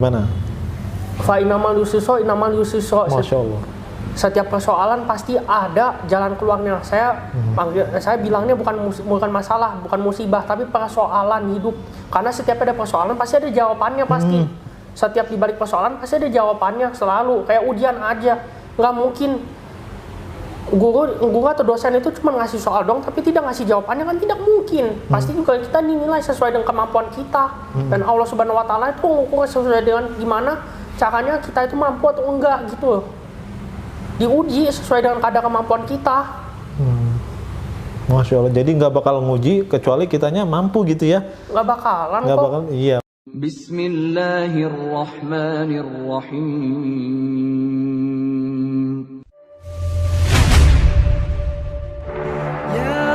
Mana? Fa inamal yusriso, inamal yusriso. Masya Allah. Setiap persoalan pasti ada jalan keluarnya. Saya bilangnya bukan masalah, bukan musibah, tapi persoalan hidup. Karena setiap ada persoalan pasti ada jawabannya pasti. Setiap dibalik persoalan pasti ada jawabannya selalu. Kayak ujian aja, nggak mungkin guru atau dosen itu cuma ngasih soal dong, tapi tidak ngasih jawabannya, kan tidak mungkin. Pasti juga kita dinilai sesuai dengan kemampuan kita. Dan Allah Subhanahu Wa Taala itu ngukur sesuai dengan gimana caranya kita itu mampu atau enggak gitu. Diuji sesuai dengan kadar kemampuan kita. Masya Allah. Jadi nggak bakal nguji kecuali kitanya mampu gitu ya? Nggak bakalan Nggak kok. bakal, iya. Bismillahirrahmanirrahim. Ya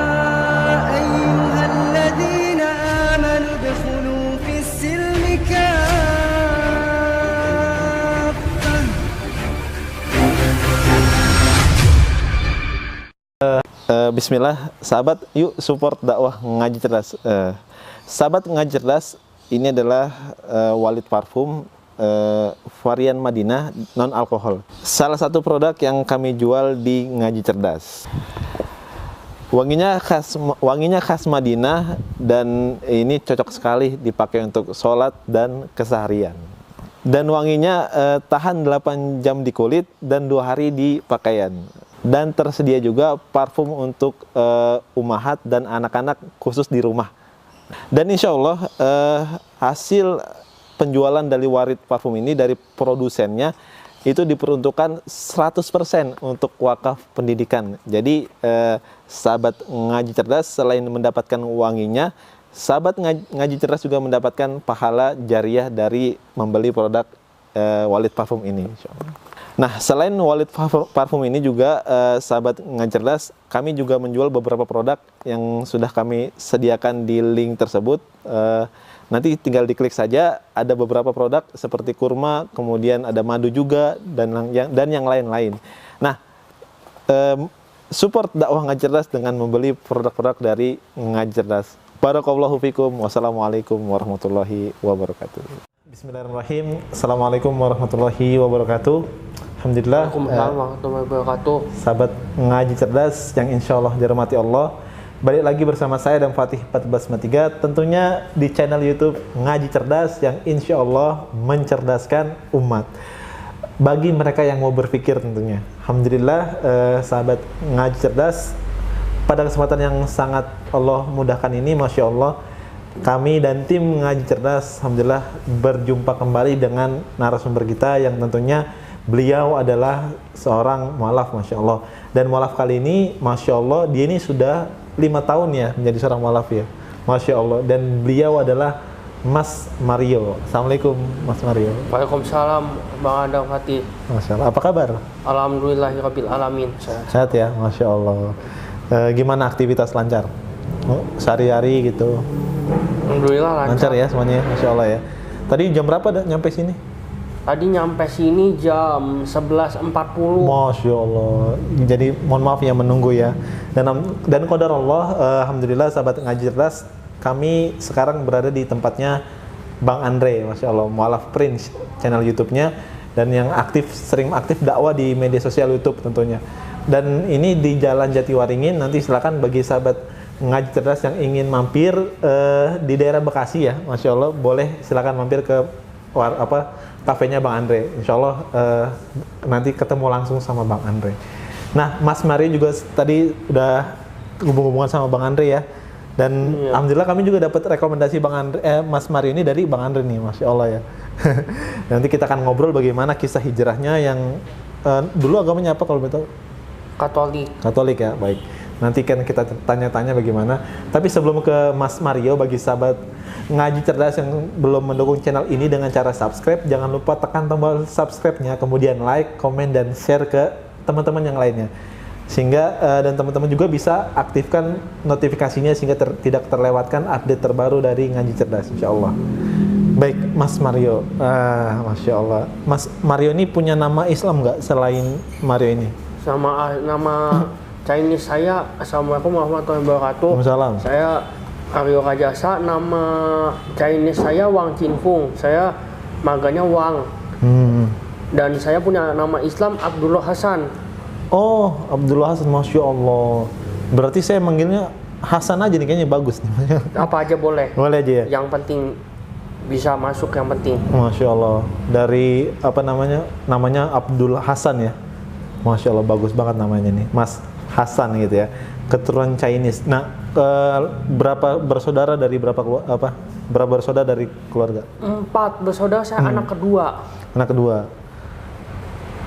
ayyuhalladzina amanu udkhulu fis silmi kaffah. Bismillah, sahabat, yuk support dakwah ngaji cerdas. Sahabat ngaji cerdas, ini adalah Walid Parfum varian Madinah non alkohol. Salah satu produk yang kami jual di ngaji cerdas. Wanginya khas Madinah dan ini cocok sekali dipakai untuk sholat dan keseharian. Dan wanginya tahan 8 jam di kulit dan 2 hari di pakaian. Dan tersedia juga parfum untuk ummahat dan anak-anak khusus di rumah. Dan insya Allah hasil penjualan dari Walid Parfum ini dari produsennya itu diperuntukkan 100% untuk wakaf pendidikan. Jadi sahabat ngaji cerdas selain mendapatkan wanginya, sahabat ngaji cerdas juga mendapatkan pahala jariah dari membeli produk Walid Parfum ini. Nah, selain Walid Parfum ini juga sahabat ngaji cerdas, kami juga menjual beberapa produk yang sudah kami sediakan di link tersebut. Nanti tinggal diklik saja, ada beberapa produk seperti kurma, kemudian ada madu juga dan yang lain-lain. Nah, support dakwah ngaji cerdas dengan membeli produk-produk dari ngaji cerdas. Barakallahu fikum. Wassalamualaikum warahmatullahi wabarakatuh. Bismillahirrahmanirrahim. Assalamualaikum warahmatullahi wabarakatuh. Alhamdulillah, Waalaikumsalam warahmatullahi wabarakatuh. sahabat ngaji cerdas yang insya Allah dirahmati Allah, balik lagi bersama saya dan Fatih 1453 tentunya di channel YouTube Ngaji Cerdas yang insya Allah mencerdaskan umat bagi mereka yang mau berpikir tentunya. Alhamdulillah, sahabat ngaji cerdas, pada kesempatan yang sangat Allah mudahkan ini, Masya Allah, kami dan tim Ngaji Cerdas alhamdulillah berjumpa kembali dengan narasumber kita yang tentunya beliau adalah seorang mualaf, Masya Allah. Dan mualaf kali ini, Masya Allah, dia ini sudah 5 tahun ya menjadi seorang mualaf ya, Masya Allah. Dan beliau adalah Mas Mario. Assalamualaikum Mas Mario. Waalaikumsalam Bang Adam Fatih. Masya Allah. Apa kabar? Alhamdulillahirabbil alamin. Sehat ya, Masya Allah. Gimana aktivitas lancar? Sehari-hari gitu? Alhamdulillah Lancar ya semuanya, Masya Allah ya. Tadi jam berapa nyampe sini? Tadi nyampe sini jam 11.40. Masya Allah. Jadi mohon maaf ya menunggu ya. Dan qadar Allah, alhamdulillah sahabat ngaji cerdas, kami sekarang berada di tempatnya Bang Andre, Masya Allah, mualaf Prince channel YouTube-nya dan yang sering aktif dakwah di media sosial YouTube tentunya. Dan ini di Jalan Jatiwaringin. Nanti silakan bagi sahabat ngaji cerdas yang ingin mampir di daerah Bekasi ya, Masya Allah, boleh silakan mampir ke kafenya Bang Andre. Insya Allah nanti ketemu langsung sama Bang Andre. Nah, Mas Mario juga tadi udah hubungan sama Bang Andre ya. Dan alhamdulillah kami juga dapat rekomendasi Mas Mario ini dari Bang Andre nih, Masya Allah ya. Nanti kita akan ngobrol bagaimana kisah hijrahnya yang dulu agamanya apa kalau betul? Katolik ya, baik. Nanti kan kita tanya-tanya bagaimana. Tapi sebelum ke Mas Mario, bagi sahabat ngaji cerdas yang belum mendukung channel ini dengan cara subscribe, jangan lupa tekan tombol subscribe-nya, kemudian like, komen, dan share ke teman-teman yang lainnya. Sehingga dan teman-teman juga bisa aktifkan notifikasinya sehingga tidak terlewatkan update terbaru dari ngaji cerdas, insya Allah. Baik, Mas Mario, Masya Allah. Mas Mario ini punya nama Islam nggak selain Mario ini? Sama nama Chinese saya, Assalamualaikum warahmatullahi wabarakatuh. Waalaikumsalam. Saya Aryo Rajasa, nama Chinese saya Wang Chinfung. Saya marganya Wang. Dan saya punya nama Islam Abdullah Hasan. Oh, Abdullah Hasan, Masya Allah. Berarti saya manggilnya Hasan aja nih, kayaknya bagus nih. Apa aja boleh. Boleh aja ya? Yang penting bisa masuk, yang penting. Masya Allah. Dari apa namanya? Namanya Abdul Hasan ya. Masya Allah, bagus banget namanya nih, Mas Hasan gitu ya. Keturunan Chinese. Nah, berapa bersaudara dari berapa bersaudara dari keluarga? 4 bersaudara, saya anak kedua. Anak kedua.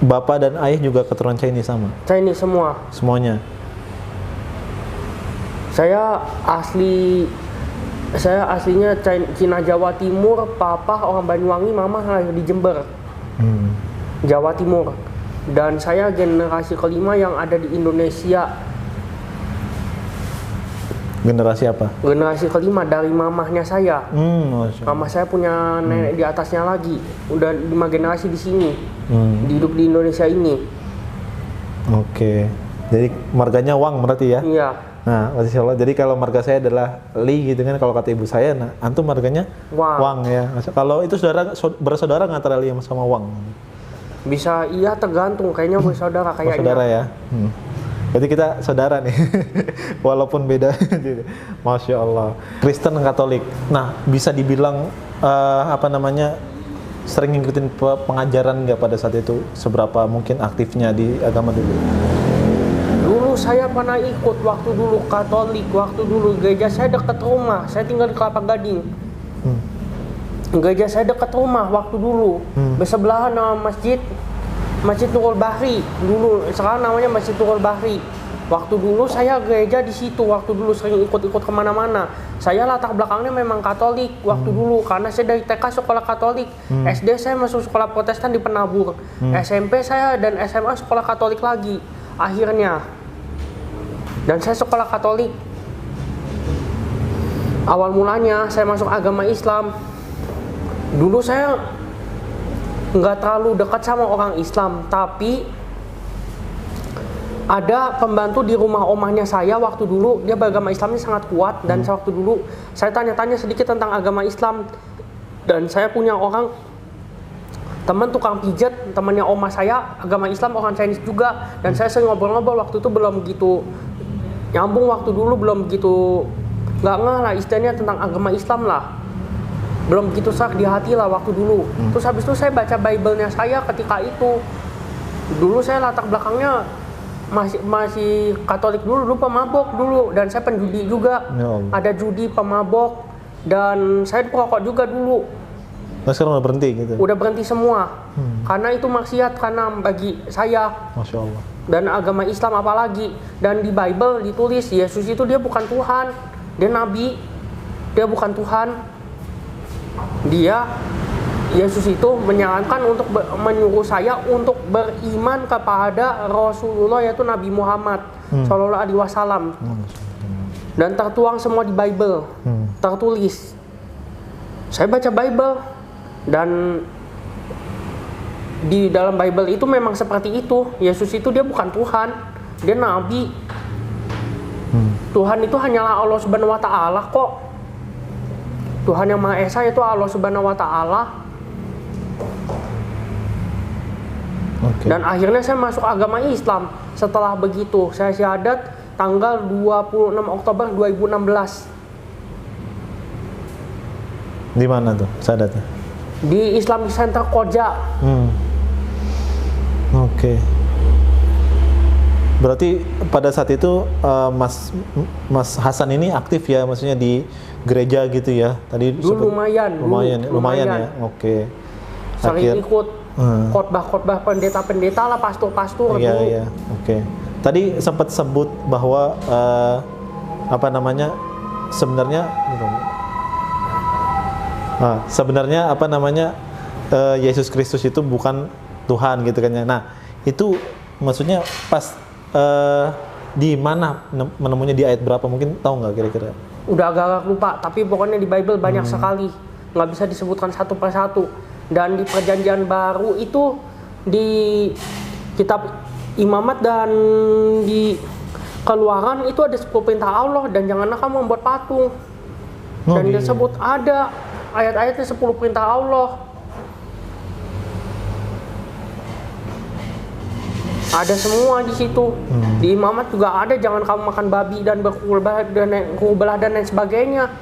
Bapak dan ayah juga keturunan Chinese sama? Chinese semua. Semuanya? Saya aslinya Cina Jawa Timur, papa orang Banyuwangi, mama lahir di Jember, Jawa Timur. Dan saya generasi kelima yang ada di Indonesia. Generasi apa? Generasi kelima dari mamahnya saya. Masya Allah. Mama saya punya nenek di atasnya lagi. Udah 5 generasi di sini. Hidup di Indonesia ini. Oke. Jadi marganya Wang berarti ya? Iya. Nah, Masya Allah. Jadi kalau marga saya adalah Li gitu kan, kalau kata ibu saya, nah antum marganya Wang ya. Kalau itu bersaudara nggak antara Li sama Wang? Bisa, iya, tergantung. Kayaknya bersaudara kayaknya. Bersaudara ya. Berarti kita saudara nih, walaupun beda. Masya Allah. Kristen dan Katolik. Nah, bisa dibilang sering ngikutin pengajaran nggak pada saat itu? Seberapa mungkin aktifnya di agama dulu? Dulu saya pernah ikut waktu dulu Katolik, waktu dulu gereja saya dekat rumah. Saya tinggal di Kelapa Gading. Gereja saya dekat rumah waktu dulu. Bersebelahan sama Masjid Nurul Bahri. Dulu, sekarang namanya Masjid Nurul Bahri. Waktu dulu saya gereja di situ. Waktu dulu sering ikut-ikut kemana-mana. Saya latar belakangnya memang Katolik waktu dulu, karena saya dari TK sekolah Katolik. SD saya masuk sekolah Protestan di Penabur. SMP saya dan SMA sekolah Katolik lagi. Akhirnya. Dan saya sekolah Katolik. Awal mulanya saya masuk agama Islam. Dulu saya nggak terlalu dekat sama orang Islam, tapi ada pembantu di rumah omahnya saya waktu dulu, dia beragama Islamnya sangat kuat, dan waktu dulu saya tanya-tanya sedikit tentang agama Islam. Dan saya punya orang teman tukang pijat, temannya oma saya agama Islam, orang Chinese juga, dan saya sering ngobrol-ngobrol. Waktu itu belum begitu nyambung, waktu dulu belum begitu nggak ngeh lah istilahnya tentang agama Islam lah, belum begitu serak di hati lah waktu dulu. Terus habis itu saya baca Bible-nya saya ketika itu. Dulu saya latar belakangnya masih Katolik dulu pemabok dulu, dan saya penjudi juga. Ada judi, pemabok, dan saya perokok juga dulu. Nah, sekarang udah berhenti gitu? Udah berhenti semua. Karena itu maksiat, karena bagi saya. Masya Allah. Dan agama Islam apalagi. Dan di Bible ditulis Yesus itu dia bukan Tuhan, dia Nabi, dia bukan Tuhan. Yesus itu menyarankan untuk menyuruh saya untuk beriman kepada Rasulullah, yaitu Nabi Muhammad Shallallahu Alaihi Wasallam. Dan tertuang semua di Bible, tertulis. Saya baca Bible, dan di dalam Bible itu memang seperti itu. Yesus itu dia bukan Tuhan, dia Nabi. Tuhan itu hanyalah Allah Subhanahu Wa Taala kok. Tuhan yang Maha Esa itu Allah Subhanahu Wa Taala. Dan akhirnya saya masuk agama Islam. Setelah begitu saya syahadat tanggal 26 Oktober 2016. Di mana tuh syahadatnya? Di Islamic Center Koja. Oke. Berarti pada saat itu Mas Hasan ini aktif ya, maksudnya di gereja gitu ya? Tadi dulu lumayan ya. Oke. Sering ikut khotbah pendeta-pendeta lah, pastor-pastor dulu. Iya. Oke. Tadi sempat sebut bahwa sebenarnya Yesus Kristus itu bukan Tuhan gitu kan ya. Nah, itu maksudnya pas di mana menemunya, di ayat berapa, mungkin tahu nggak kira-kira? Udah agak lupa, tapi pokoknya di Bible banyak sekali, nggak bisa disebutkan satu persatu. Dan di Perjanjian Baru itu, di kitab Imamat dan di Keluaran itu ada 10 perintah Allah, dan janganlah kamu membuat patung. Dan disebut ada ayat-ayatnya 10 perintah Allah. Ada semua di situ. Di imamat juga ada, jangan kamu makan babi dan berkurban dan lain sebagainya.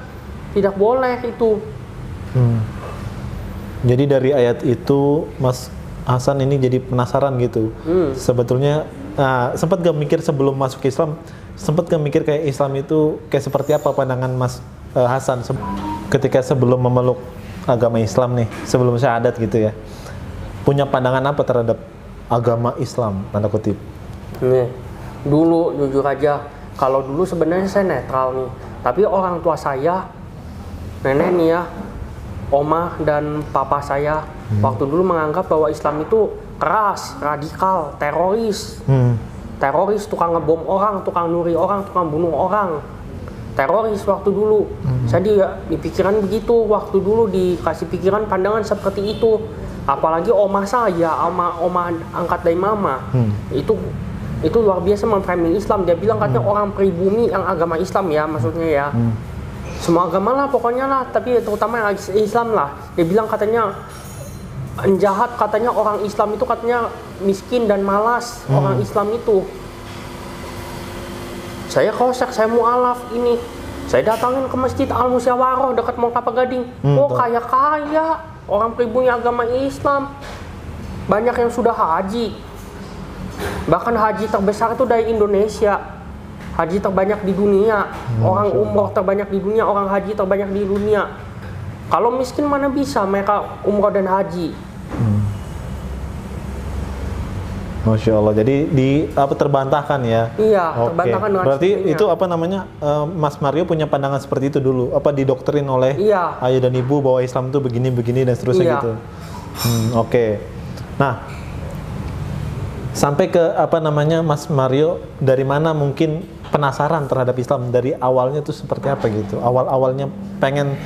Tidak boleh itu. Jadi dari ayat itu Mas Hasan ini jadi penasaran gitu. Sebetulnya sempat gak mikir sebelum masuk Islam, sempat gak mikir kayak Islam itu kayak seperti apa pandangan Mas Hasan ketika sebelum memeluk agama Islam nih, sebelum syahadat gitu ya. Punya pandangan apa terhadap agama Islam, tanda kutip? Nih, dulu jujur aja, kalau dulu sebenarnya saya netral nih. Tapi orang tua saya, nenek nih ya, oma dan papa saya, waktu dulu menganggap bahwa Islam itu keras, radikal, teroris. Teroris, tukang ngebom orang, tukang nuri orang, tukang bunuh orang. Teroris waktu dulu. Saya di pikiran begitu, waktu dulu dikasih pikiran pandangan seperti itu. Apalagi oma saya, oma angkat dari mama, itu luar biasa memframing Islam. Dia bilang katanya orang pribumi yang agama Islam ya, maksudnya ya. Semua agama lah pokoknya lah, tapi terutama yang Islam lah. Dia bilang katanya jahat, katanya orang Islam itu katanya miskin dan malas. Orang Islam itu. Saya kosek, saya mu'alaf ini. Saya datangin ke Masjid Al-Musyawarah dekat Mall Kelapa Gading. Kaya-kaya orang pribumi agama Islam. Banyak yang sudah haji. Bahkan haji terbesar itu dari Indonesia. Haji terbanyak di dunia. Orang umroh terbanyak di dunia, orang haji terbanyak di dunia. Kalau miskin mana bisa mereka umroh dan haji. Masya Allah, jadi terbantahkan ya? Iya, terbantahkan dengan berarti sendirinya. itu apa namanya, Mas Mario punya pandangan seperti itu dulu? Apa didoktrin oleh ayah dan ibu bahwa Islam itu begini-begini dan seterusnya gitu? Oke. Nah, sampai ke apa namanya Mas Mario, dari mana mungkin penasaran terhadap Islam? Dari awalnya tuh seperti apa gitu? Awal-awalnya pengen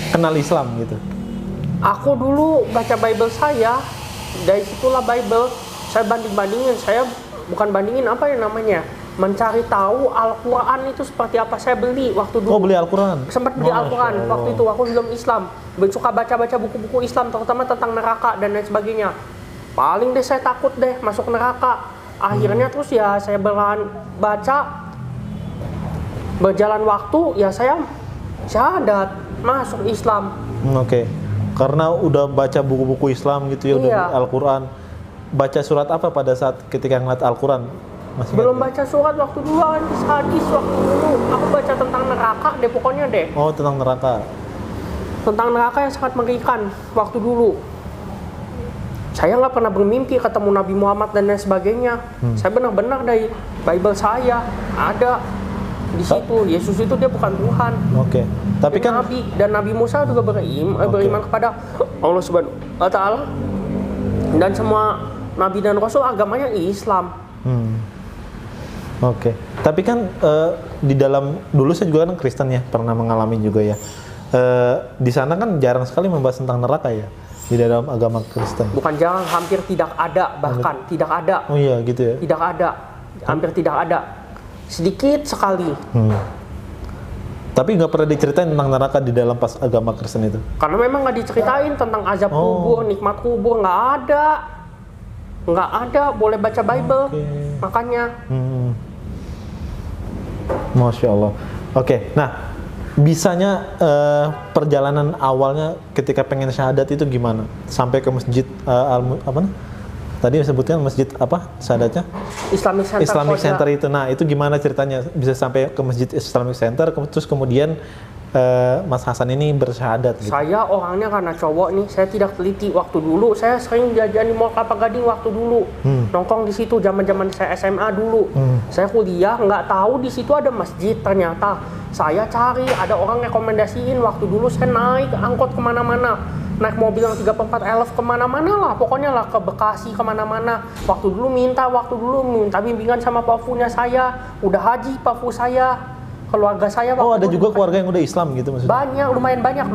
kenal Islam gitu? Aku dulu baca Bible saya, dari situlah Bible. Saya banding-bandingin, saya bukan bandingin apa ya namanya, mencari tahu Al-Quran itu seperti apa. Saya beli waktu dulu. Oh, beli Al-Quran? Sempat beli Al-Quran waktu itu, aku belum Islam. Suka baca-baca buku-buku Islam, terutama tentang neraka dan lain sebagainya. Paling deh saya takut deh masuk neraka. Akhirnya terus ya saya baca, berjalan waktu ya saya syahadat, masuk Islam. Oke. Karena udah baca buku-buku Islam gitu ya, udah beli Al-Quran. Baca surat apa pada saat ketika ngeliat Al-Quran? Belum baca surat waktu dulu, hadis waktu dulu. Aku baca tentang neraka deh pokoknya deh. Oh, tentang neraka. Tentang neraka yang sangat mengerikan waktu dulu. Saya nggak pernah bermimpi ketemu Nabi Muhammad dan lain sebagainya. Saya benar-benar dari Bible saya ada di situ. Yesus itu dia bukan Tuhan. Oke. Tapi kan Nabi dan Nabi Musa juga beriman kepada Allah Subhanahu wa Ta'ala. Dan semua Nabi dan Rasul agamanya Islam. Oke. Tapi kan di dalam, dulu saya juga kan Kristen ya, pernah mengalami juga ya. Di sana kan jarang sekali membahas tentang neraka ya, di dalam agama Kristen. Bukan jarang, hampir tidak ada, bahkan tidak ada. Oh iya gitu ya. Tidak ada, hampir tidak ada. Sedikit sekali. Tapi nggak pernah diceritain tentang neraka di dalam pas agama Kristen itu? Karena memang nggak diceritain tentang azab kubur, nikmat kubur, nggak ada. Nggak ada, boleh baca Bible. Makanya. Masya Allah. Oke, nah bisanya perjalanan awalnya ketika pengen syahadat itu gimana? Sampai ke masjid tadi disebutkan masjid apa syahadatnya? Islamic Center itu. Nah, itu gimana ceritanya bisa sampai ke masjid Islamic Center, terus kemudian Mas Hasan ini bersyahadat gitu? Saya orangnya karena cowok nih, saya tidak teliti. Waktu dulu saya sering jajan di Mall Kelapa Gading waktu dulu. Nongkrong di situ zaman-zaman saya SMA dulu. Saya kuliah nggak tahu di situ ada masjid, ternyata saya cari, ada orang rekomendasiin. Waktu dulu saya naik angkot kemana-mana, naik mobil yang 3/4 elf kemana-mana lah, pokoknya lah, ke Bekasi kemana-mana. Waktu dulu minta bimbingan sama pafunya saya, udah haji pafu saya, keluarga saya. Oh, ada juga keluarga yang udah Islam gitu maksudnya? Banyak, lumayan banyak.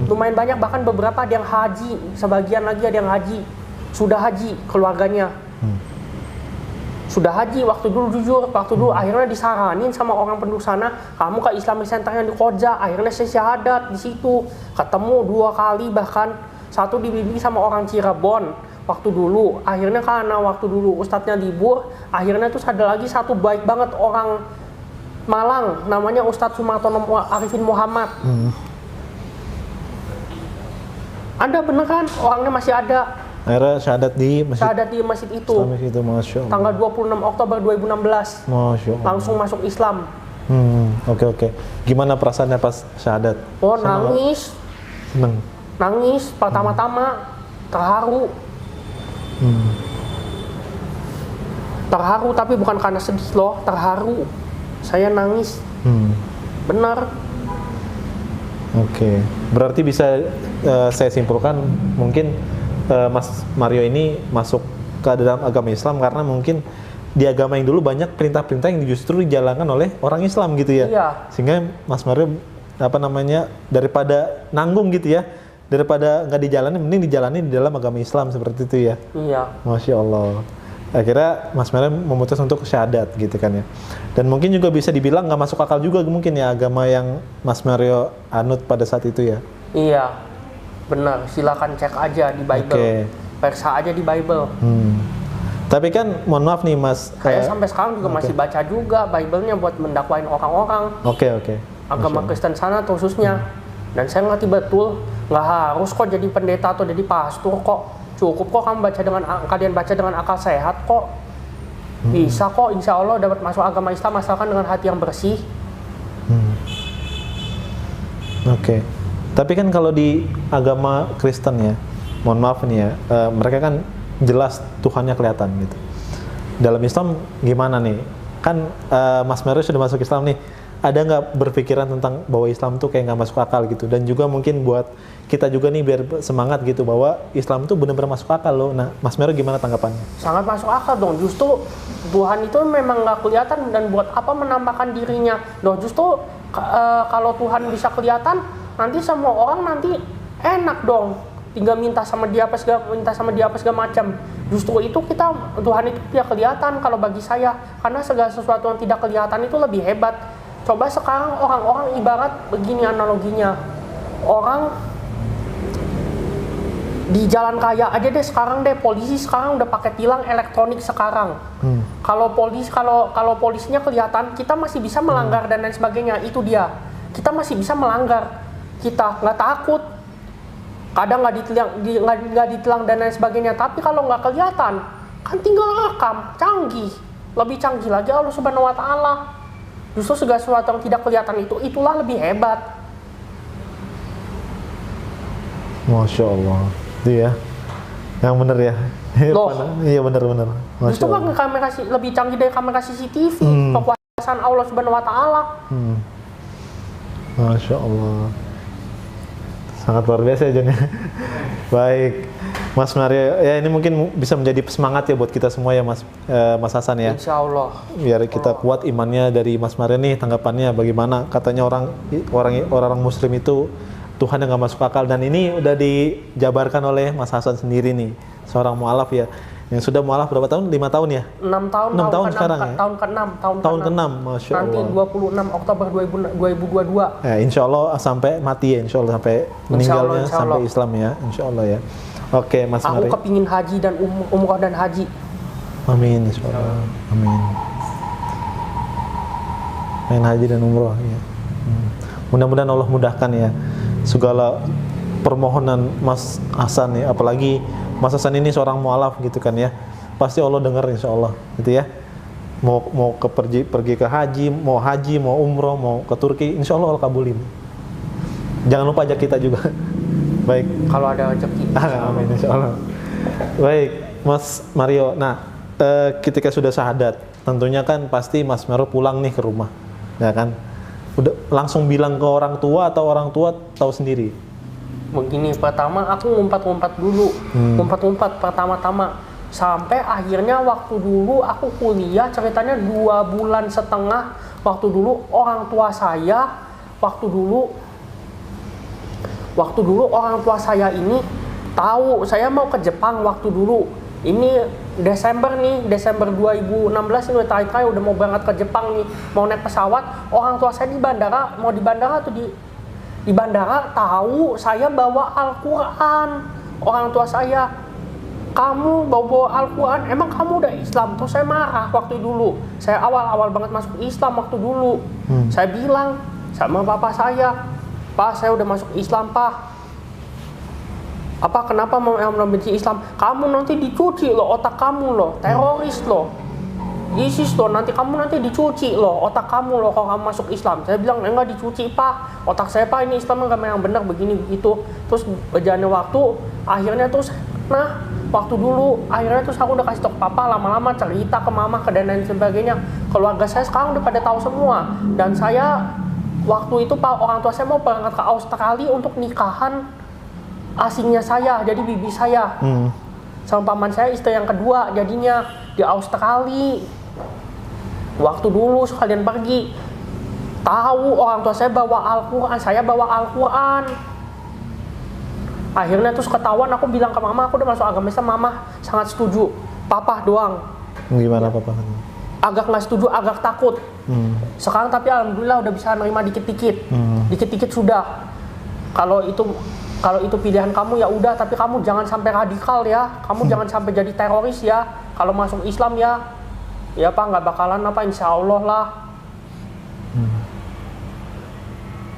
Lumayan banyak, bahkan beberapa ada yang haji, sebagian lagi ada yang haji, sudah haji keluarganya. Sudah haji waktu dulu, jujur waktu dulu. Akhirnya disaranin sama orang penduduk sana, kamu ke Islamic Center yang di Koja. Akhirnya saya syahadat di situ, ketemu 2 kali, bahkan satu dibimbing sama orang Cirebon, waktu dulu. Akhirnya karena waktu dulu ustadznya libur, akhirnya terus ada lagi satu baik banget orang Malang, namanya Ustadz Sumartono Arifin Muhammad. Ada bener kan, orangnya masih ada. Akhirnya syahadat di masjid. Syahadat di masjid itu. Masjid itu, Masya Allah. Tanggal 26 Oktober 2016. Masya Allah. Langsung masuk Islam. Oke. Gimana perasaannya pas syahadat? Oh, nangis. Seneng. Nangis pertama-tama, terharu. Terharu tapi bukan karena sedih loh, terharu. Saya nangis. Benar. Oke. Berarti bisa saya simpulkan mungkin Mas Mario ini masuk ke dalam agama Islam karena mungkin di agama yang dulu banyak perintah-perintah yang justru dijalankan oleh orang Islam gitu ya. Iya. Sehingga Mas Mario daripada nanggung gitu ya, daripada nggak dijalani, mending dijalani di dalam agama Islam seperti itu ya. Iya. Masya Allah. Akhirnya Mas Mario memutus untuk syahadat gitu kan ya. Dan mungkin juga bisa dibilang nggak masuk akal juga mungkin ya agama yang Mas Mario anut pada saat itu ya. Iya. Benar, silakan cek aja di Bible. Oke. Periksa aja di Bible. Tapi kan mohon maaf nih Mas. Saya sampai sekarang juga masih baca juga Bible-nya buat mendakwain orang-orang. Oke. Agama Kristen sana khususnya. Dan saya ngerti betul, nggak harus kok jadi pendeta atau jadi pastor kok. Cukup kok kalian baca dengan akal sehat kok. Bisa kok, insya Allah dapat masuk agama Islam asalkan dengan hati yang bersih. Oke. Tapi kan kalau di agama Kristen ya, mohon maaf nih ya, mereka kan jelas Tuhannya kelihatan gitu. Dalam Islam gimana nih? Kan Mas Mario sudah masuk Islam nih, ada nggak berpikiran tentang bahwa Islam tuh kayak nggak masuk akal gitu? Dan juga mungkin buat kita juga nih biar semangat gitu bahwa Islam tuh benar-benar masuk akal loh. Nah, Mas Mario gimana tanggapannya? Sangat masuk akal dong. Justru Tuhan itu memang nggak kelihatan dan buat apa menampakkan dirinya? Loh, justru kalau Tuhan bisa kelihatan, nanti semua orang nanti enak dong. Tinggal minta sama dia apa segala macam. Justru itu Tuhan itu tidak kelihatan kalau bagi saya, karena segala sesuatu yang tidak kelihatan itu lebih hebat. Coba sekarang orang-orang ibarat begini analoginya, orang di jalan raya aja deh sekarang deh, polisi sekarang udah pakai tilang elektronik sekarang. Kalau polisinya kelihatan, kita masih bisa melanggar dan lain sebagainya. Itu dia, kita masih bisa melanggar, kita nggak takut. Kadang nggak ditilang dan lain sebagainya. Tapi kalau nggak kelihatan, kan tinggal rekam, canggih, lebih canggih lagi Allah Subhanahu Wa Taala. Justru segala sesuatu yang tidak kelihatan itulah lebih hebat. Masya Allah. Iya, yang bener ya. Loh. Iya bener. Justru kan kamera lebih canggih dari kamera CCTV. Kekuasaan Allah Subhanahu Wa Taala. Masya Allah. Sangat luar biasa ya John. Baik, Mas Mario, ya ini mungkin bisa menjadi semangat ya buat kita semua ya Mas Hasan ya. Insya Allah. Biar kita kuat imannya dari Mas Mario nih, tanggapannya bagaimana? Katanya orang Muslim itu Tuhan yang nggak masuk akal, dan ini udah dijabarkan oleh Mas Hasan sendiri nih, seorang mualaf ya, yang sudah mualaf berapa tahun? 5 tahun ya? 6 tahun. 6 tahun sekarang ya? Tahun ke-6. Tahun ke-6, Masya Allah. Nanti 26 Oktober 2022. Ya, insya Allah sampai mati ya, insya Allah sampai meninggalnya, insya Allah. sampai Islam ya, insya Allah ya. Oke, Mas Aku Mario. kepingin haji dan umrah dan haji. Amin, insya Allah. Amin. Main haji dan umroh ya. Mudah-mudahan Allah mudahkan ya segala permohonan Mas Hasan ya, apalagi Mas Hasan ini seorang mualaf gitu kan ya, pasti Allah dengar insya Allah gitu ya. Mau pergi ke haji, mau umroh, mau ke Turki, insya Allah kabulin. Jangan lupa ajak kita juga. Baik. Kalau ada rezeki. Amin insya Allah. Baik, Mas Mario. Nah, ketika sudah syahadat, tentunya kan pasti Mas Mario pulang nih ke rumah, ya kan? Udah langsung bilang ke orang tua atau orang tua tahu sendiri? Begini, pertama aku ngumpat-ngumpat dulu, ngumpat-ngumpat pertama-tama sampai akhirnya waktu dulu aku kuliah, ceritanya 2,5 bulan waktu dulu orang tua saya, waktu dulu orang tua saya ini tahu saya mau ke Jepang waktu dulu. Ini Desember 2016 ini udah terakhir udah mau berangkat ke Jepang nih, mau naik pesawat. Orang tua saya di bandara tahu saya bawa Al-Quran. Orang tua saya kamu bawa Al-Quran, emang kamu udah Islam? Terus saya marah waktu dulu. Saya awal-awal banget masuk Islam waktu dulu. Saya bilang sama bapak saya, Pak, saya udah masuk Islam, Pak. Apa kenapa mau membenci Islam? Kamu nanti dicuci loh otak kamu loh, teroris loh, ISIS loh, nanti kamu nanti dicuci loh otak kamu loh kalau kamu masuk Islam. Saya bilang enggak dicuci, Pak, otak saya, Pak, ini Islam enggak yang benar begini begitu. Terus berjalannya waktu, akhirnya terus waktu dulu akhirnya terus aku udah kasih tau papa, lama-lama cerita ke mama, ke dan lain sebagainya. Keluarga saya sekarang udah pada tahu semua. Dan saya waktu itu Pak, orang tua saya mau berangkat ke Australia untuk nikahan asingnya saya, jadi bibi saya. Sama paman saya istri yang kedua jadinya di Australia. Waktu dulu sekalian pergi, tahu orang tua saya bawa Al-Quran, saya bawa Al-Quran. Akhirnya terus ketahuan, aku bilang ke mama, aku udah masuk agama Islam. Mama sangat setuju, papa doang Gimana papa? agak nggak setuju, agak takut. Sekarang tapi alhamdulillah udah bisa nerima dikit-dikit. Dikit-dikit sudah. Kalau itu pilihan kamu ya udah, tapi kamu jangan sampai radikal ya. Kamu jangan sampai jadi teroris ya. Kalau masuk Islam ya Pak, nggak bakalan apa, insya Allah lah.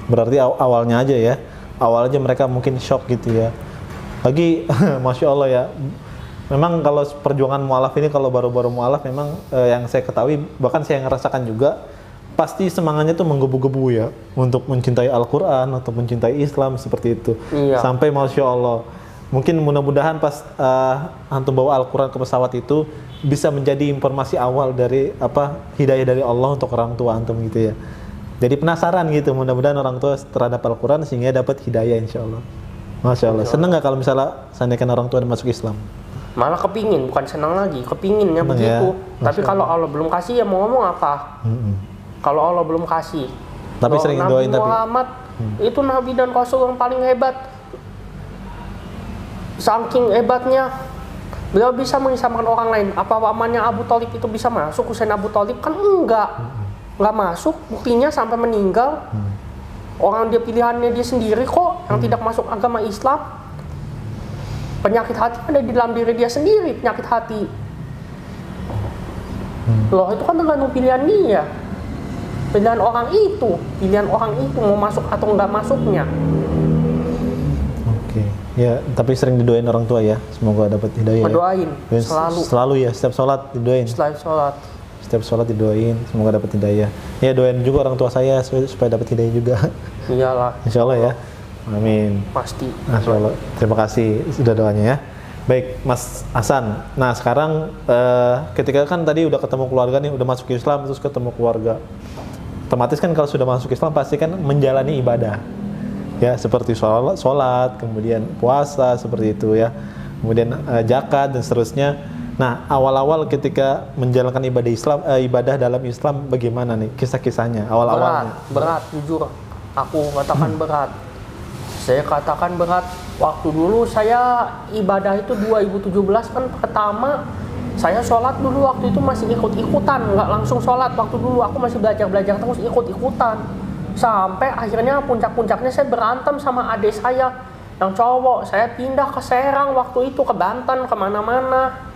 Berarti awalnya aja ya. Awalnya mereka mungkin shock gitu ya. Lagi Masya Allah ya. Memang kalau perjuangan mualaf ini, kalau baru-baru mualaf memang yang saya ketahui, bahkan saya ngerasakan juga, pasti semangatnya tuh menggebu-gebu ya untuk mencintai Al-Quran atau mencintai Islam seperti itu. Iya. Sampai Masya Allah, mungkin mudah-mudahan pas antum bawa Al-Quran ke pesawat itu bisa menjadi informasi awal dari hidayah dari Allah untuk orang tua antum gitu ya. Jadi penasaran gitu, mudah-mudahan orang tua terhadap Al-Quran sehingga dapat hidayah insya Allah. Masya Allah. Seneng nggak kalau misalnya seandainya orang tua masuk Islam? Malah kepingin, bukan senang lagi, kepinginnya Seneng begitu. ya? Tapi kalau Allah belum kasih ya mau ngomong apa? Kalau Allah belum kasih. Tapi sering doain Nabi tapi. Muhammad itu Nabi dan Rasul yang paling hebat. Saking hebatnya, beliau bisa mengislamkan orang lain. Apa pamannya Abu Thalib itu bisa masuk? Husain Abu Thalib kan enggak masuk. Buktinya sampai meninggal. Orang dia pilihannya dia sendiri kok, yang tidak masuk agama Islam. Penyakit hati ada di dalam diri dia sendiri, penyakit hati. Loh, itu kan tergantung pilihan dia. Pilihan orang itu mau masuk atau enggak masuknya. Oke. Ya, tapi sering didoain orang tua ya. Semoga dapat hidayah. Berdoain Ya. selalu ya, setiap sholat didoain. setelah sholat. Setiap sholat didoain, semoga dapat hidayah. Ya, doain juga orang tua saya supaya dapat hidayah juga. Iyalah, Insya Allah ya. Amin. pasti. Masya Allah. Terima kasih sudah doanya ya. Baik, Mas Hasan. Nah, sekarang ketika kan tadi udah ketemu keluarga nih, udah masuk Islam, terus ketemu keluarga. Otomatis kan kalau sudah masuk Islam pasti kan menjalani ibadah. Ya, seperti sholat, kemudian puasa seperti itu ya. Kemudian zakat dan seterusnya. Nah, awal-awal ketika menjalankan ibadah dalam Islam bagaimana nih kisah-kisahnya awal-awalnya? Berat, jujur. Aku katakan berat. Saya katakan berat. Waktu dulu saya ibadah itu 2017 kan pertama saya sholat dulu waktu itu masih ikut-ikutan, nggak langsung sholat. Waktu dulu aku masih belajar terus ikut-ikutan. Sampai akhirnya puncak-puncaknya saya berantem sama adik saya yang cowok. Saya pindah ke Serang waktu itu, ke Banten, kemana-mana.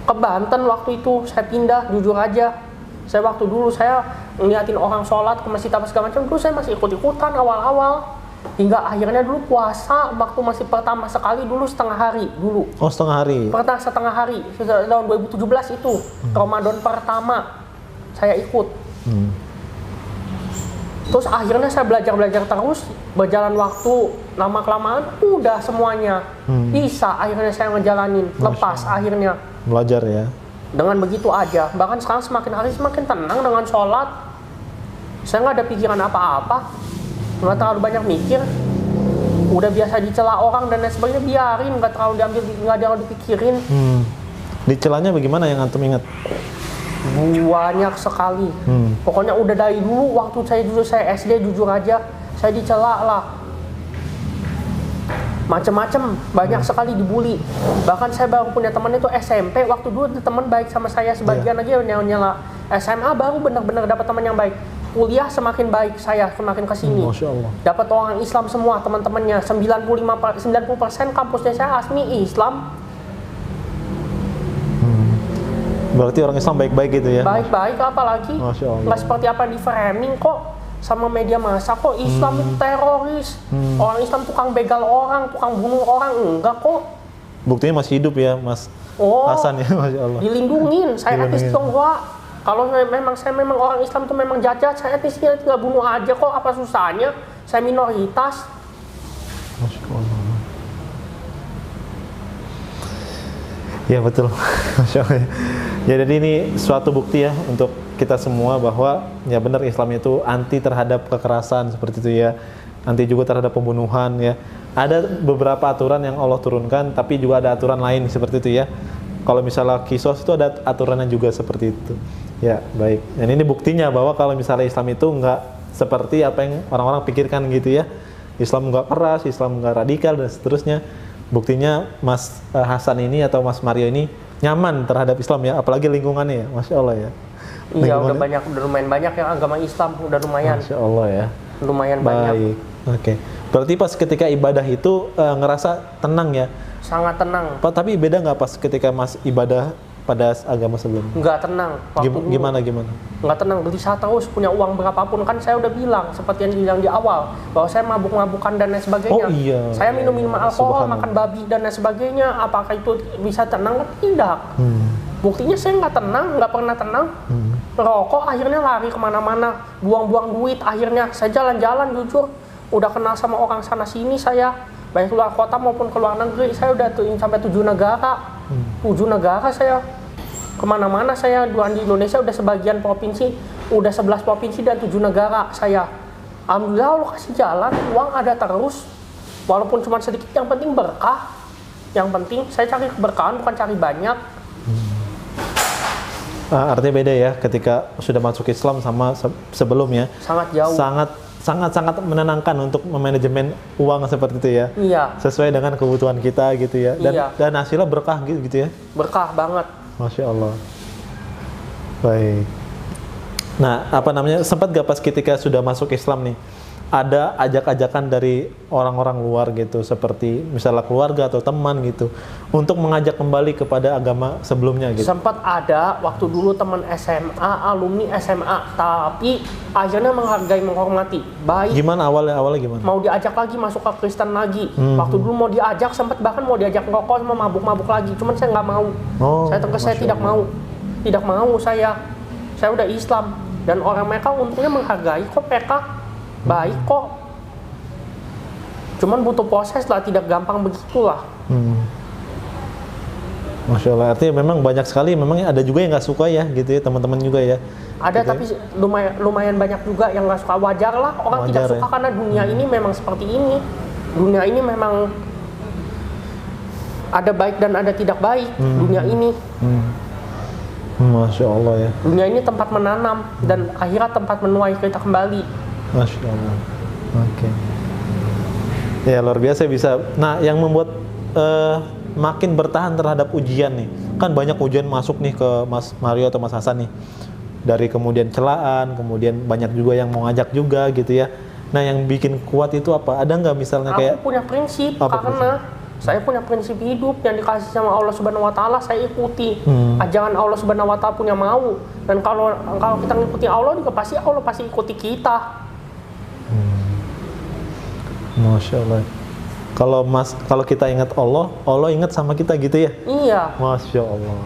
Ke Banten waktu itu saya pindah, jujur aja. Saya waktu dulu saya ngeliatin orang sholat ke masjid apa segala macam, dulu saya masih ikut-ikutan awal-awal. Hingga akhirnya dulu puasa waktu masih pertama sekali dulu setengah hari dulu. Oh, setengah hari. Pertama setengah hari tahun 2017 itu Ramadan pertama saya ikut. Terus akhirnya saya belajar terus, berjalan waktu lama kelamaan udah semuanya bisa. Akhirnya saya ngejalanin, lepas akhirnya. Belajar ya. Dengan begitu aja, bahkan sekarang semakin hari semakin tenang dengan sholat. Saya nggak ada pikiran apa-apa, nggak terlalu banyak mikir. Udah biasa dicela orang dan lain sebagainya, biarin, nggak terlalu dipikirin. Dicelanya bagaimana yang antum ingat? Banyak sekali. Pokoknya udah dari dulu waktu saya SD, jujur aja saya dicela lah. Macem-macem, banyak sekali dibully. Bahkan saya baru punya teman itu SMP, waktu dulu teman baik sama saya, sebagian lagi nyala. SMA baru benar-benar dapat teman yang baik. Kuliah semakin baik saya, semakin kesini. Masya Allah. Dapat orang Islam semua teman-temannya, 90% kampusnya saya asmi Islam. Berarti orang Islam baik-baik gitu ya? Baik-baik apalagi. Masya Allah. Nggak seperti apa yang di framing kok sama media massa kok Islam itu teroris. Orang Islam tukang begal orang, tukang bunuh orang, enggak kok. Buktinya masih hidup ya, Mas Hasan ya, Masya Allah. Dilindungin, saya etnis Dilindungin. Tionghoa. Kalau saya memang orang Islam itu memang jahat, saya etnisnya tinggal bunuh aja kok, apa susahnya? Saya minoritas. Masya Allah. Ya betul, Masya Allah. Ya, jadi ini suatu bukti ya untuk kita semua bahwa ya benar Islam itu anti terhadap kekerasan seperti itu ya, anti juga terhadap pembunuhan ya. Ada beberapa aturan yang Allah turunkan, tapi juga ada aturan lain seperti itu ya. Kalau misalnya kisos itu ada aturannya juga seperti itu. Ya baik. Dan ini buktinya bahwa kalau misalnya Islam itu enggak seperti apa yang orang-orang pikirkan gitu ya. Islam enggak keras, Islam enggak radikal dan seterusnya. Buktinya Mas Hasan ini atau Mas Mario ini nyaman terhadap Islam ya, apalagi lingkungannya ya, Masya Allah ya. Iya, udah lumayan banyak yang agama Islam, udah lumayan. Masya Allah ya. Lumayan banyak. Baik, oke. Berarti pas ketika ibadah itu ngerasa tenang ya? Sangat tenang. Pak, tapi beda nggak pas ketika Mas ibadah pada agama sebelumnya? Nggak tenang. Gimana? Nggak tenang, gelisah terus, punya uang berapapun. Kan saya udah bilang, seperti yang dibilang di awal, bahwa saya mabuk-mabukan dan lain sebagainya. Oh iya. Saya minum alkohol, Subhanallah. makan babi dan lain sebagainya. Apakah itu bisa tenang? Tidak. Buktinya saya nggak tenang, nggak pernah tenang. Rokok akhirnya lari kemana-mana, buang-buang duit. Akhirnya saya jalan-jalan jujur, udah kenal sama orang sana sini saya, baik luar kota maupun ke luar negeri. Saya udah sampai 7 negara, 7 negara saya kemana-mana. Saya di Indonesia udah sebagian provinsi, udah 11 provinsi dan 7 negara saya. Alhamdulillah Allah kasih jalan, uang ada terus, walaupun cuma sedikit. Yang penting berkah. Yang penting saya cari keberkahan, bukan cari banyak. Artinya beda ya ketika sudah masuk Islam sama sebelumnya. Sangat jauh. Sangat menenangkan untuk memanajemen uang seperti itu ya. Iya. Sesuai dengan kebutuhan kita gitu ya. Dan hasilnya berkah gitu ya. Berkah banget. Masya Allah. Baik. Nah, sempat gak pas ketika sudah masuk Islam nih, ada ajak-ajakan dari orang-orang luar gitu, seperti misalnya keluarga atau teman gitu, untuk mengajak kembali kepada agama sebelumnya gitu? Sempat ada waktu dulu teman SMA, alumni SMA, tapi akhirnya menghargai, menghormati. Baik. Gimana awalnya gimana? Mau diajak lagi masuk ke Kristen lagi. Waktu dulu mau diajak, sempat bahkan mau diajak ngerokok sama mabuk-mabuk lagi. Cuman saya nggak mau. Saya tidak mau. Tidak mau saya. Saya udah Islam. Dan orang mereka untungnya menghargai kok mereka. Baik kok. Cuman butuh proses lah, tidak gampang begitulah. Masya Allah, artinya memang banyak sekali, memang ada juga yang nggak suka ya gitu ya, teman-teman juga ya. Ada gitu tapi lumayan banyak juga yang nggak suka. Wajar lah, orang tidak suka karena dunia ini memang seperti ini. Dunia ini memang ada baik dan ada tidak baik. Dunia ini. Masya Allah ya. Dunia ini tempat menanam dan akhirat tempat menuai kita kembali. Masya Allah. Oke. Ya luar biasa bisa. Nah, yang membuat makin bertahan terhadap ujian nih, kan banyak ujian masuk nih ke Mas Mario atau Mas Hasan nih. Dari kemudian celaan, kemudian banyak juga yang mau ngajak juga gitu ya. Nah, yang bikin kuat itu apa? Ada nggak misalnya kayak? Aku punya prinsip karena saya punya prinsip hidup yang dikasih sama Allah Subhanahu Wa Taala, saya ikuti. Ajaran Allah Subhanahu Wa Taala punya mau. Dan kalau kita ngikuti Allah juga Allah pasti ikuti kita. Masya Allah. Kalau kita ingat Allah, Allah ingat sama kita gitu ya? Iya. Masya Allah.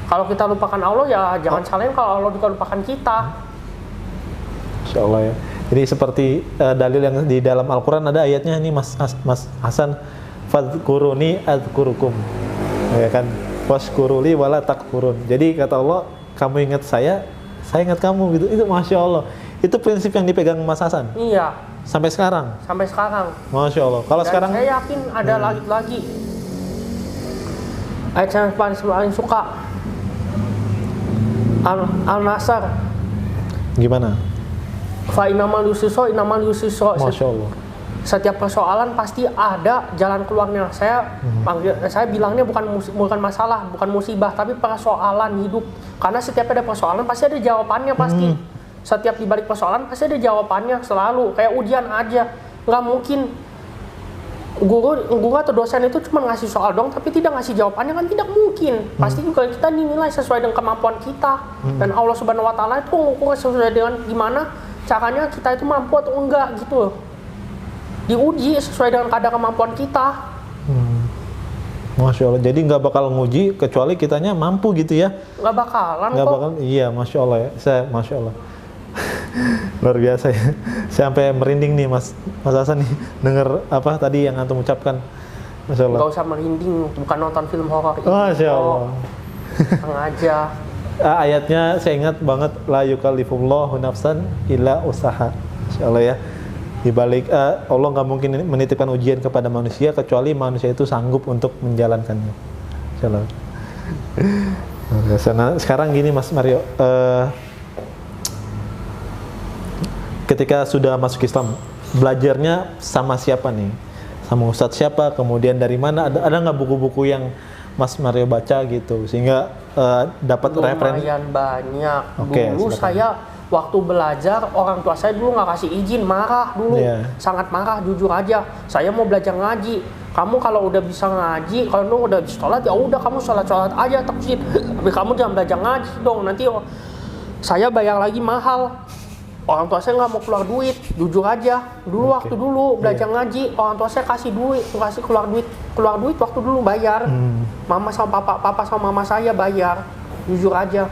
Kalau kita lupakan Allah ya jangan salahin kalau Allah juga lupakan kita. Masya Allah ya. Jadi seperti dalil yang di dalam Al-Quran ada ayatnya nih Mas Hasan, fadhkuruni adzkurukum, ya kan? Washkuruli wala takfurun. Jadi kata Allah, kamu ingat saya ingat kamu gitu. Itu Masya Allah. Itu prinsip yang dipegang Mas Hasan. Iya. Sampai sekarang. Masya Allah. Kalau sekarang saya yakin ada lagi. Ayat yang paling suka Al-Nasr. Gimana? Fa inamal yusra. Masya Allah. Setiap persoalan pasti ada jalan keluarnya. Saya bilangnya bukan masalah, bukan musibah, tapi persoalan hidup. Karena setiap ada persoalan pasti ada jawabannya pasti. Setiap dibalik persoalan pasti ada jawabannya selalu. Kayak ujian aja, nggak mungkin guru atau dosen itu cuma ngasih soal dong tapi tidak ngasih jawabannya kan tidak mungkin. Pasti juga kita dinilai sesuai dengan kemampuan kita. Dan Allah Subhanahu wa taala itu mengukur sesuai dengan gimana caranya kita itu mampu atau enggak gitu. Diuji sesuai dengan kadar kemampuan kita. Masya Allah. Jadi nggak bakal nguji kecuali kitanya mampu gitu ya? Nggak bakalan Nggak kok. bakal. Iya, Masya Allah ya. Masya Allah. Luar biasa ya. Saya sampai merinding nih Mas Hasan nih denger apa tadi yang antum ucapkan. Masya Allah. Nggak usah merinding, bukan nonton film horor ini. Masya Allah. Tenang aja. Ayatnya saya ingat banget, la yukallifullahu nafsan illa usaha. Masya Allah ya. Di balik Allah nggak mungkin menitipkan ujian kepada manusia kecuali manusia itu sanggup untuk menjalankannya. Masya Allah. Nah, sekarang gini Mas Mario, ketika sudah masuk Islam, belajarnya sama siapa nih? Sama ustadz siapa? Kemudian dari mana? Ada nggak buku-buku yang Mas Mario baca gitu sehingga dapat referensi? Lumayan banyak. Oke, Dulu silakan. saya waktu belajar, orang tua saya dulu nggak kasih izin, marah dulu. Iya. Sangat marah, jujur aja. Saya mau belajar ngaji. Kamu kalau udah bisa ngaji, kalau lu udah bisa sholat, ya udah kamu sholat aja takjid. Tapi kamu jangan belajar ngaji dong. Nanti saya bayar lagi mahal. Orang tua saya nggak mau keluar duit, jujur aja. Dulu waktu dulu belajar ngaji, orang tua saya kasih duit, kasih keluar duit waktu dulu bayar. Mama sama papa sama mama saya bayar, jujur aja.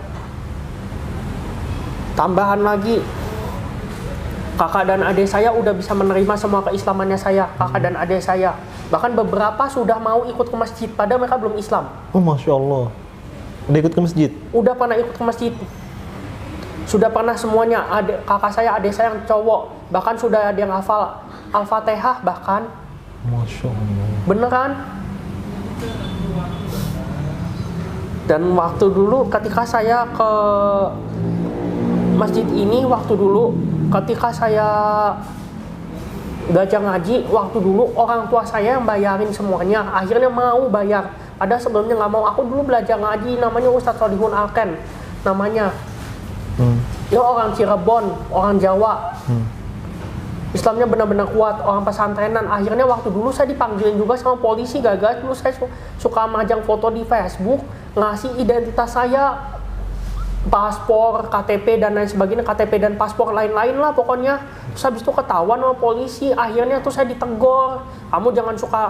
Tambahan lagi, kakak dan adik saya udah bisa menerima semua keislamannya saya, kakak dan adik saya. Bahkan beberapa sudah mau ikut ke masjid, padahal mereka belum Islam. Oh Masya Allah. Udah ikut ke masjid? Udah pernah ikut ke masjid. Sudah pernah semuanya, kakak saya, adik saya yang cowok, bahkan sudah ada yang hafal Al-Fatihah bahkan. Masya Allah. Beneran. Dan waktu dulu ketika saya ke masjid ini, waktu dulu ketika saya belajar ngaji, waktu dulu orang tua saya yang bayarin semuanya, akhirnya mau bayar. Padahal sebelumnya nggak mau. Aku dulu belajar ngaji, namanya Ustadz Solihun Alken, namanya. Dia orang Cirebon, orang Jawa. Islamnya benar-benar kuat, orang pesantrenan. Akhirnya waktu dulu saya dipanggilin juga sama polisi, gagal. Dulu saya suka majang foto di Facebook, ngasih identitas saya, paspor, KTP dan lain sebagainya, KTP dan paspor lain-lain lah pokoknya. Terus habis itu ketahuan sama polisi, akhirnya tuh saya ditegur, kamu jangan suka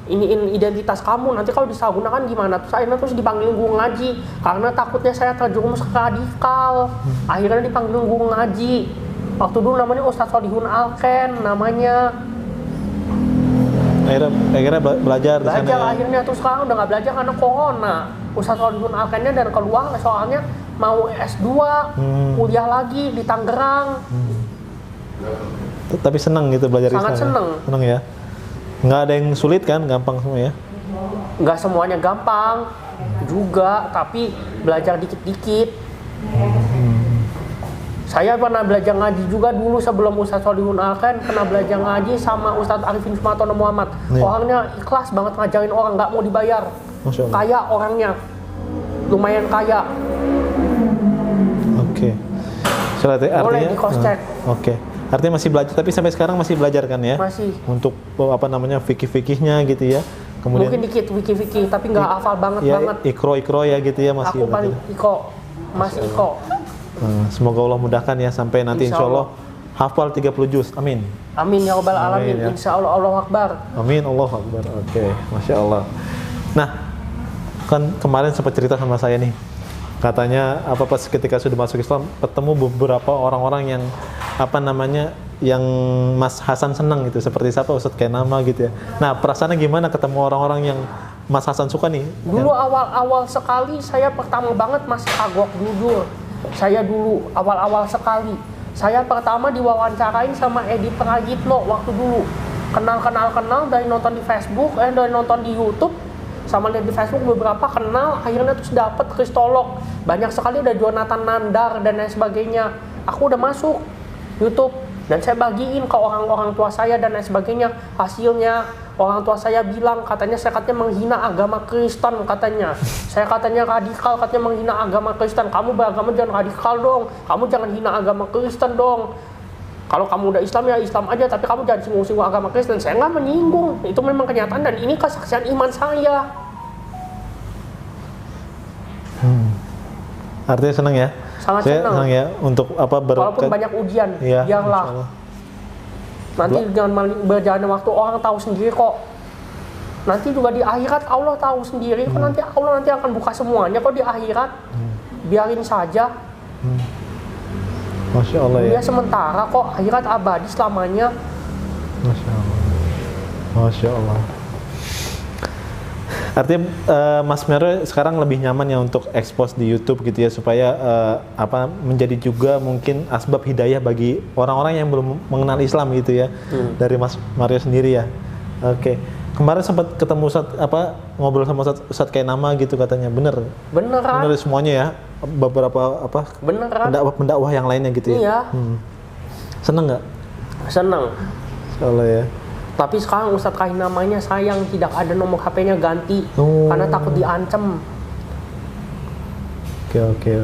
iniin identitas kamu, nanti kalau disalahgunakan gimana? Terus akhirnya dipanggil guru ngaji, karena takutnya saya terjerumus ke radikal. Akhirnya dipanggil guru ngaji. Waktu dulu namanya Ustadz Solihun Alken namanya. Akhirnya belajar di sana. Belajar akhirnya, terus sekarang udah nggak belajar karena corona. Ustadz Solihun Alkennya dan keluar soalnya mau S2, kuliah lagi di Tangerang. Tapi senang gitu belajar Sangat Islam. seneng. Senang ya. Nggak ada yang sulit kan, gampang semua ya. Nggak semuanya gampang juga, tapi belajar dikit-dikit. Saya pernah belajar ngaji juga dulu sebelum Ustadz Solihun Alken, pernah belajar ngaji sama Ustadz Arifin Sumartono Muhammad. Iya. Orangnya ikhlas banget ngajarin orang, nggak mau dibayar. Masya Allah. Kaya orangnya, lumayan kaya. Oke. Artinya, Boleh di cross check. Oke. Artinya masih belajar, tapi sampai sekarang masih belajar kan ya? Masih. Untuk apa namanya fikih-fikihnya gitu ya. Kemudian Mungkin dikit wiki-wiki, tapi nggak hafal banget ya, banget. ikro ya gitu ya masih. Aku paling iko, masih iko. Semoga Allah mudahkan ya sampai nanti Insya insya Allah hafal 30 juz. Amin. Amin ya rabbal alamin. Amin, ya. Insya Allah, Allahu Akbar. Amin, Allah Akbar. Oke, Masya Allah. Nah, kan kemarin sempat cerita sama saya nih. Katanya pas ketika sudah masuk Islam ketemu beberapa orang-orang yang yang Mas Hasan senang gitu, seperti siapa Ustadz Kenama gitu ya. Nah, perasaannya gimana ketemu orang-orang yang Mas Hasan suka nih? Dulu awal-awal sekali saya pertama banget masih kagok jujur. Saya dulu awal-awal sekali. Saya pertama diwawancarain sama Edi Pragitno waktu dulu. Kenal dari nonton di Facebook, dari nonton di YouTube, sama lihat di Facebook beberapa kenal, akhirnya terus dapet kristolog. Banyak sekali ada Jonathan Nandar dan lain sebagainya. Aku udah masuk YouTube dan saya bagiin ke orang-orang tua saya dan lain sebagainya. Hasilnya orang tua saya bilang, saya katanya menghina agama Kristen katanya. Saya katanya radikal, katanya menghina agama Kristen. Kamu beragama jangan radikal dong. Kamu jangan hina agama Kristen dong. Kalau kamu udah Islam ya Islam aja, tapi kamu jangan singgung-singgung agama Kristen. Saya nggak menyinggung, itu memang kenyataan dan ini kesaksian iman saya. Artinya senang ya? Sangat Saya senang. senang ya untuk apa Walaupun banyak ujian, Iya, biarlah. insya Allah. Nanti dengan berjalannya waktu orang tahu sendiri kok. Nanti juga di akhirat Allah tahu sendiri kok, nanti Allah nanti akan buka semuanya kok di akhirat. Biarin saja. Masya Allah ya. Dunia sementara kok, akhirat abadi selamanya. Masya Allah. Masya Allah. Artinya Mas Mario sekarang lebih nyaman ya untuk expose di YouTube gitu ya, supaya apa menjadi juga mungkin asbab hidayah bagi orang-orang yang belum mengenal Islam gitu ya, dari Mas Mario sendiri ya. Oke. Kemarin sempat ketemu ngobrol sama Ustadz kayak nama gitu katanya, bener? Beneran. Bener semuanya ya, beberapa Beneran. pendakwah yang lainnya gitu ya. Iya. Seneng nggak? Seneng. Insyaallah ya. Tapi sekarang Ustadz Kahim namanya sayang tidak ada nomor HP-nya ganti karena takut diancam. Oke.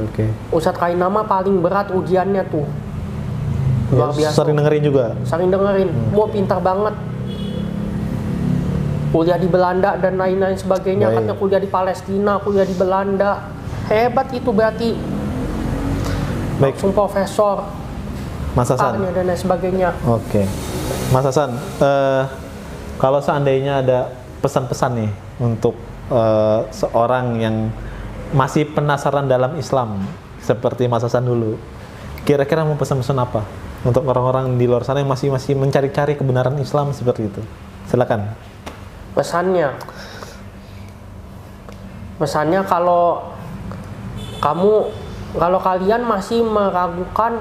Ustadz Kahim nama paling berat ujiannya tuh. Luar Ya, biasa. sering dengerin juga. Sering dengerin. Wah pintar banget. Kuliah di Belanda dan lain-lain sebagainya. Baik. Katanya kuliah di Palestina, kuliah di Belanda. Hebat itu berarti. Baik, Langsung profesor. Mas Hasan. Dan lain sebagainya. Oke, Mas Hasan, kalau seandainya ada pesan-pesan nih untuk seorang yang masih penasaran dalam Islam seperti Mas Hasan dulu, kira-kira mau pesan-pesan apa untuk orang-orang di luar sana yang masih mencari-cari kebenaran Islam seperti itu? Silakan. Pesannya kalau kalian masih meragukan,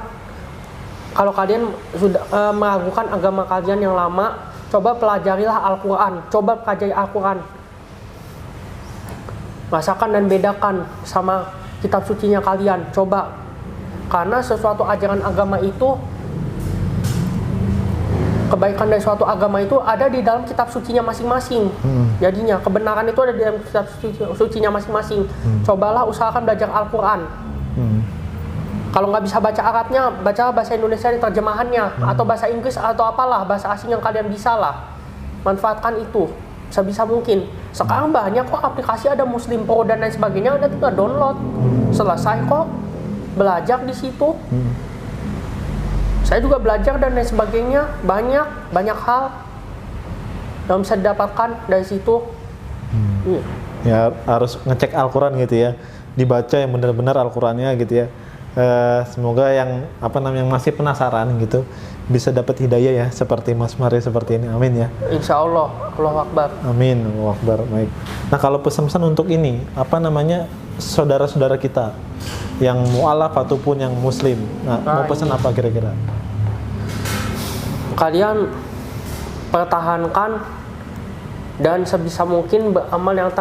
kalau kalian sudah meragukan agama kalian yang lama, coba pelajarilah Al-Quran, coba pelajari Al-Quran, rasakan dan bedakan sama kitab sucinya kalian, coba, karena sesuatu ajaran agama itu, kebaikan dari suatu agama itu ada di dalam kitab sucinya masing-masing. Jadinya kebenaran itu ada di dalam kitab sucinya masing-masing. Cobalah usahakan belajar Al-Quran. Kalau nggak bisa baca Arabnya, baca bahasa Indonesia di terjemahannya, atau bahasa Inggris atau apalah bahasa asing yang kalian bisa lah. Manfaatkan itu sebisa mungkin. Sekarang banyak kok aplikasi, ada Muslim Pro dan lain sebagainya, ada tinggal download. Selesai kok belajar di situ. Saya juga belajar dan lain sebagainya, banyak hal yang bisa didapatkan dari situ. Ya harus ngecek Al-Quran gitu ya, dibaca yang benar-benar Al-Qurannya gitu ya. Semoga yang yang masih penasaran gitu bisa dapat hidayah ya, seperti Mas Mario seperti ini. Amin ya. Insya Allah. Allahu Akbar. Amin. Allahu Akbar. Baik. Nah, kalau pesan-pesan untuk ini saudara-saudara kita yang mu'alaf ataupun yang muslim, mau pesan apa kira-kira? Kalian pertahankan dan sebisa mungkin beramal yang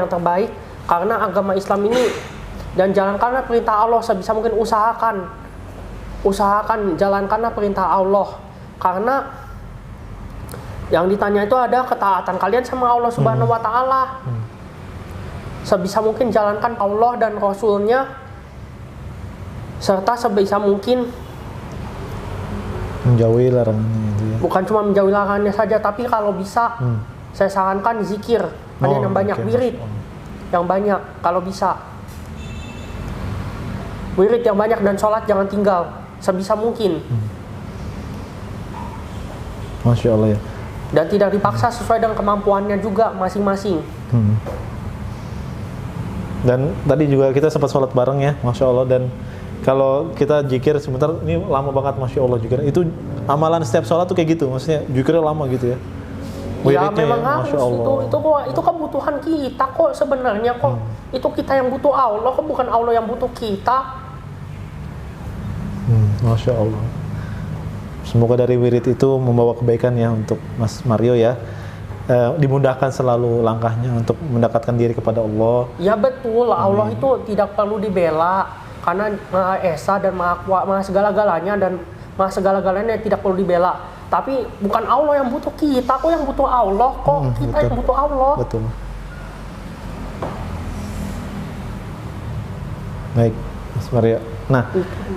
terbaik karena agama Islam ini, dan jalankanlah perintah Allah sebisa mungkin. Usahakan jalankanlah perintah Allah, karena yang ditanya itu ada ketaatan kalian sama Allah Subhanahu wa Ta'ala. Sebisa mungkin jalankan Allah dan Rasulnya, serta sebisa mungkin menjauhi larangannya itu ya. bukan cuma menjauhi larangannya saja, tapi kalau bisa saya sarankan zikir yang banyak, wirid yang banyak kalau bisa. Wirid yang banyak dan sholat jangan tinggal sebisa mungkin. Masya Allah ya. Dan tidak dipaksa, sesuai dengan kemampuannya juga masing-masing. Dan tadi juga kita sempat sholat bareng ya, Masya Allah. Dan kalau kita zikir sebentar, ini lama banget, Masya Allah juga. Itu amalan setiap sholat tuh kayak gitu, maksudnya zikirnya lama gitu ya. Ya Wiridnya memang harus, Masya Allah. itu kebutuhan kita kok sebenarnya kok. Itu kita yang butuh Allah kok, bukan Allah yang butuh kita. Masya Allah. Semoga dari wirid itu membawa kebaikan ya untuk Mas Mario ya. Dimudahkan selalu langkahnya untuk mendekatkan diri kepada Allah. Ya betul, Allah itu tidak perlu dibela karena Maha Esa dan Maha segala-galanya, dan Maha segala-galanya tidak perlu dibela. Tapi bukan Allah yang butuh kita kok, yang butuh Allah kok. Kita betul. yang butuh Allah. Betul. Baik, Mas Mario. Nah,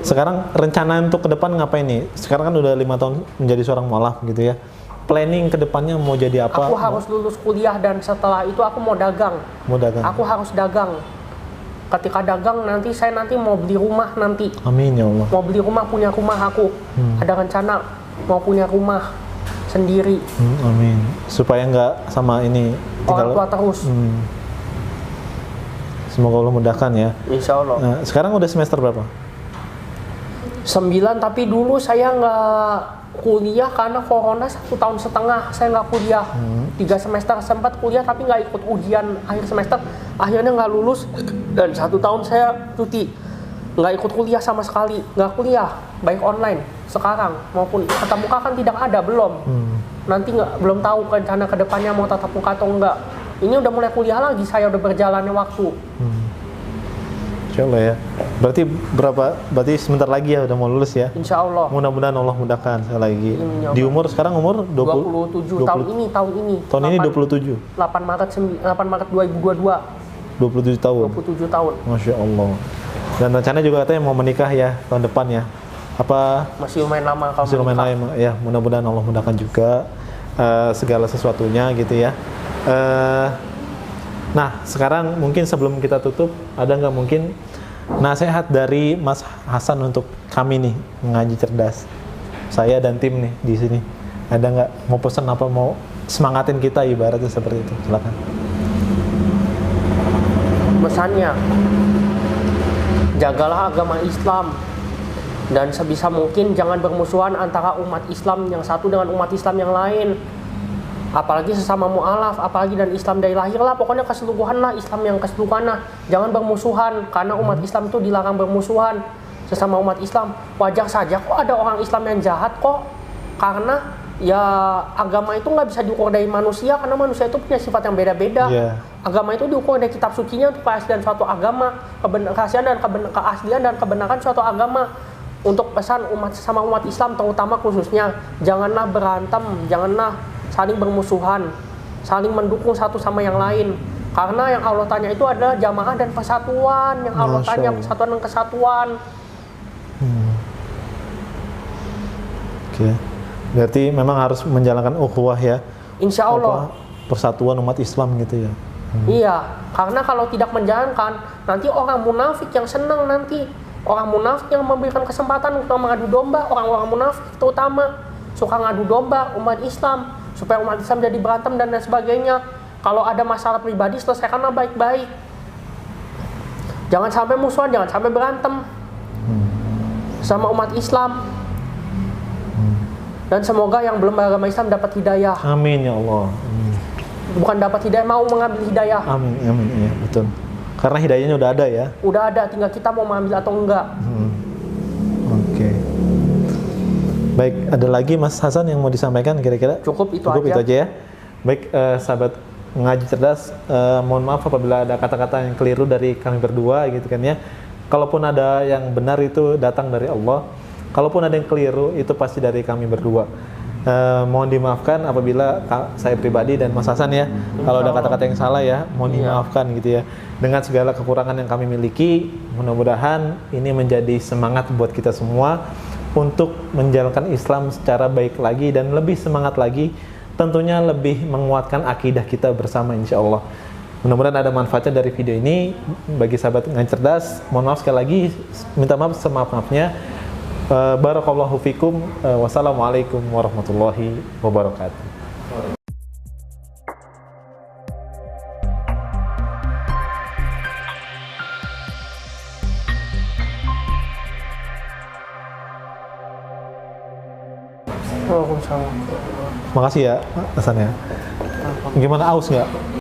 sekarang rencana untuk ke depan ngapain nih? Sekarang kan udah 5 tahun menjadi seorang mualaf gitu ya. Planning ke depannya mau jadi apa? Aku harus lulus kuliah dan setelah itu aku mau dagang. Mau dagang. Aku harus dagang. Ketika dagang saya nanti mau beli rumah nanti. Amin ya Allah. Mau beli rumah, punya rumah aku. Ada rencana mau punya rumah sendiri. Amin. Supaya nggak sama ini Orang tua terus. Semoga Allah mudahkan ya. Insya Allah. Nah, sekarang udah semester berapa? 9, tapi dulu saya nggak kuliah karena corona 1,5 tahun saya nggak kuliah. 3 semester sempat kuliah tapi nggak ikut ujian akhir semester, akhirnya nggak lulus dan 1 tahun saya cuti, nggak ikut kuliah sama sekali, nggak kuliah baik online sekarang maupun tatap muka kan tidak ada belum. Nanti belum tahu rencana kedepannya mau tatap muka atau enggak. Ini udah mulai kuliah lagi, saya udah berjalannya waktu. Insya Allah ya. Berarti sebentar lagi ya udah mau lulus ya. Insya Allah. Mudah-mudahan Allah mudahkan sekali lagi. Di umur sekarang umur 27 tahun ini. Tahun ini 27. 8 Maret 2022. 27 tahun. 27 tahun. Masya Allah. Dan rencana juga katanya mau menikah ya tahun depan ya. Apa? Masih lumayan lama kalau masih lumayan lama ya. Mudah-mudahan Allah mudahkan juga segala sesuatunya gitu ya. Nah, sekarang mungkin sebelum kita tutup, ada nggak mungkin nasihat dari Mas Hasan untuk kami nih mengaji cerdas, saya dan tim nih di sini, ada nggak mau pesan apa, mau semangatin kita ibaratnya seperti itu? Silakan. Pesannya, jagalah agama Islam dan sebisa mungkin jangan bermusuhan antara umat Islam yang satu dengan umat Islam yang lain. Apalagi sesama mu'alaf, apalagi dan Islam dari lahir lah, pokoknya keseluruhan lah, Islam yang keseluruhan lah. Jangan bermusuhan, karena umat Islam itu dilarang bermusuhan sesama umat Islam. Wajar saja kok ada orang Islam yang jahat kok, karena ya agama itu nggak bisa diukur dari manusia, karena manusia itu punya sifat yang beda-beda. Agama itu diukur dari kitab sucinya untuk keaslian suatu agama, keaslian dan kebenaran suatu agama. Untuk pesan sama umat Islam terutama khususnya, janganlah berantem, janganlah saling bermusuhan, saling mendukung satu sama yang lain. Karena yang Allah tanya itu adalah jamaah dan persatuan. Yang Allah tanya persatuan dan kesatuan. Oke. Berarti memang harus menjalankan ukhuwah ya. Insya Allah. Persatuan umat Islam gitu ya. Iya, karena kalau tidak menjalankan, nanti orang munafik yang senang nanti. Orang munafik yang memberikan kesempatan untuk mengadu domba, orang-orang munafik terutama suka ngadu domba umat Islam supaya umat Islam jadi berantem dan lain sebagainya. Kalau ada masalah pribadi selesaikanlah baik-baik. Jangan sampai musuhan, jangan sampai berantem sama umat Islam. Dan semoga yang belum beragama Islam dapat hidayah. Amin ya Allah. Bukan dapat hidayah, mau mengambil hidayah. Amin, amin, iya betul. Karena hidayahnya udah ada ya. Udah ada, tinggal kita mau mengambil atau enggak. Oke. Baik, ada lagi Mas Hasan yang mau disampaikan kira-kira? Cukup itu aja ya. Baik, sahabat mengaji cerdas, mohon maaf apabila ada kata-kata yang keliru dari kami berdua gitu kan ya. Kalaupun ada yang benar itu datang dari Allah. Kalaupun ada yang keliru itu pasti dari kami berdua. Mohon dimaafkan apabila saya pribadi dan Mas Hasan ya, kalau ada kata-kata yang salah ya, mohon dimaafkan gitu ya. Dengan segala kekurangan yang kami miliki, mudah-mudahan ini menjadi semangat buat kita semua untuk menjalankan Islam secara baik lagi dan lebih semangat lagi, tentunya lebih menguatkan akidah kita bersama insya Allah. Mudah-mudahan ada manfaatnya dari video ini bagi sahabat ngaji cerdas. Mohon maaf sekali lagi, minta maaf semaaf-maafnya. Barakallahu fikum. Wassalamualaikum warahmatullahi wabarakatuh. Waalaikumsalam. Makasih ya Hasan ya. Gimana, aus nggak?